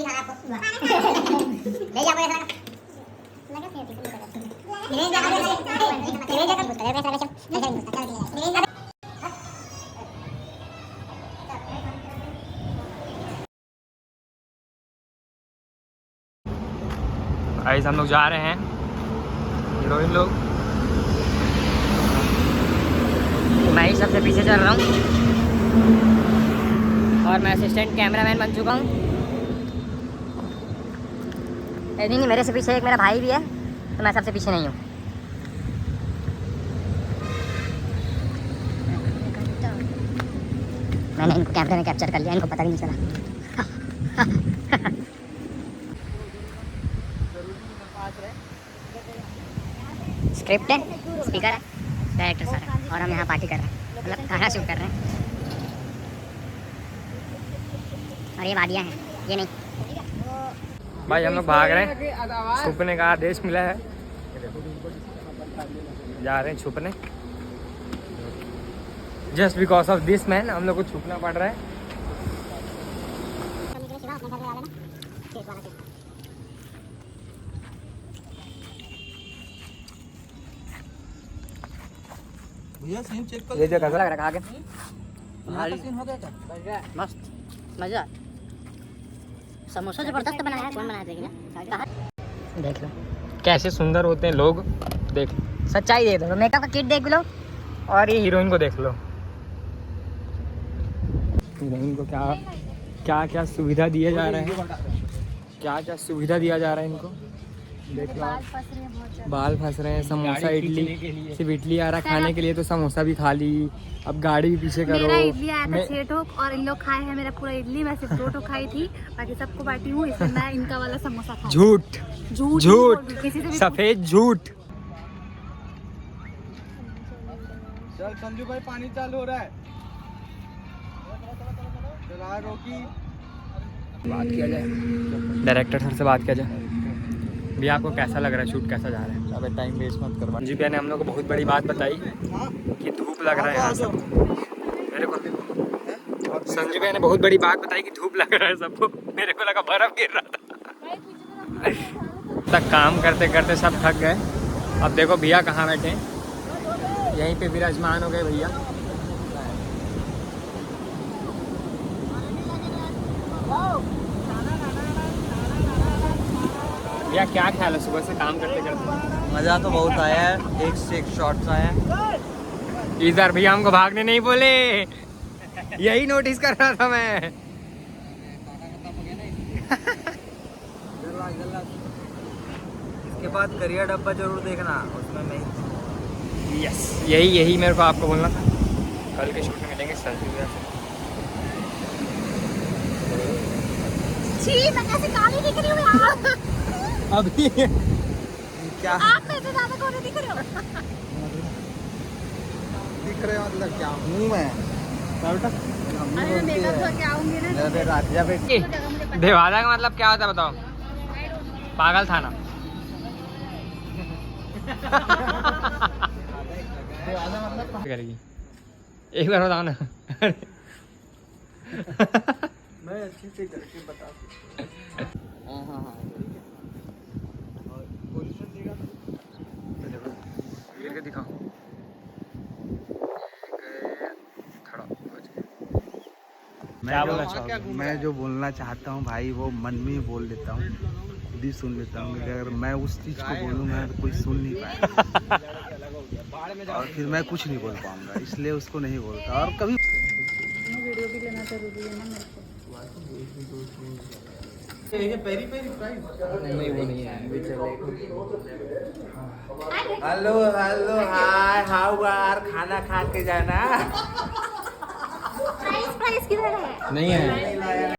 नहीं दिखा आपको ले जा ऐसा लगा थे ले जा कर पूछता है ऐसा चल गाइस हम लोग जा रहे हैं, हीरोइन लोग। मैं ही सबसे पीछे चल रहा हूँ और मैं असिस्टेंट कैमरामैन बन चुका हूँ। नहीं, मेरे से पीछे एक मेरा भाई भी है, तो मैं सबसे पीछे नहीं हूँ। मैंने इनको कैमरे में कैप्चर कर लिया, इनको पता भी नहीं चला। स्क्रिप्ट है, स्पीकर है, डायरेक्टर सर है और हम यहाँ पार्टी कर रहे हैं, मतलब गाना शूट कर रहे हैं। और ये वादियाँ हैं, ये नहीं भाई। हम लोग भाग रहे हैं, छुपने का आदेश मिला है, जा रहे हैं छुपने। Just because of this man हम लोग को छुपना पड़ रहा है। ये जो कैसा लग रहा है आगे सीन हो गया क्या? मस्त मजा। समोसा जबरदस्त बनाया है, कौन बनाया देखना, देख लो कैसे सुंदर होते हैं लोग। देख सच्चाई देख लो, मेकअप का किट देख लो और ये हीरोइन को देख लो। हीरोइन को क्या क्या क्या सुविधा दिया जा रहा है, क्या क्या सुविधा दिया जा रहा है इनको, देख लो। बाल फंस रहे हैं, समोसा इडली, सिर्फ इडली आ रहा है खाने के लिए, तो समोसा भी खा ली। अब गाड़ी भी पीछे करो। मेरा इडली आया था 6 ठोक और इन लोग खाए हैं मेरा पूरा इडली। मैं सिर्फ 2 ठोक खाई थी, बाकी सबको बांटी हूँ, इसलिए मैं इनका वाला समोसा खा। झूठ झूठ सफेद झूठ। चल संजू भाई, पानी चालू हो रहा है, चला रोकी। बात किया जाए, डायरेक्टर सर से बात किया जाए। भैया आपको कैसा लग रहा है, शूट कैसा जा रहा है? अबे टाइम वेस्ट मत करवा। जी भैया ने हम लोग को बहुत बड़ी बात बताई कि धूप लग रहा है यहाँ सब मेरे को। संजू भैया ने बहुत बड़ी बात बताई कि धूप लग रहा है सबको, मेरे को लगा बर्फ गिर रहा था। तक काम करते करते सब थक गए। अब देखो भैया कहाँ बैठे हैं, यहीं पे विराजमान हो गए भैया। भैया क्या ख्याल है सुबह से काम करते करते? मजा तो बहुत आया है, एक से एक शॉट्स आए हैं। इधर भैया हमको भागने नहीं बोले, यही नोटिस कर रहा था मैं। इसके बाद करियर डब्बा जरूर देखना, उसमें मैं यस यही मेरे को आपको बोलना था। कल के शूट में मिलेंगे संजू भैया से। छी, मैं कैसे काली दिख रही हूँ यार। अभी क्या आप मेरे से ज्यादा कौन दिख रहे हो? दिख रहे हो मतलब क्या हूँ मैं? अरे मैं मेकअप करके आऊंगी ना। देवादा का मतलब क्या होता है बताओ? पागल था ना। करेगी एक बार बताओ ना। मैं अच्छी से करके बता सकता। हाँ और पोजीशन देगा गिर के दिखाओ। खड़ा क्या बोलना चाहोगे? मैं जो बोलना चाहता हूँ भाई, वो मन में ही बोल लेता हूँ, खुद ही सुन लेता हूँ। अगर मैं उस चीज़ को बोलूँगा तो कोई सुन नहीं पाएगा और फिर मैं कुछ नहीं बोल पाऊँगा, इसलिए उसको नहीं बोलता। और कभी वीडियो भी लेना जरूरी है ना मेरे को। नहीं वो नहीं है। Hello hello hi how are, खाना खा के जाना। प्राइस किधर है? नहीं है।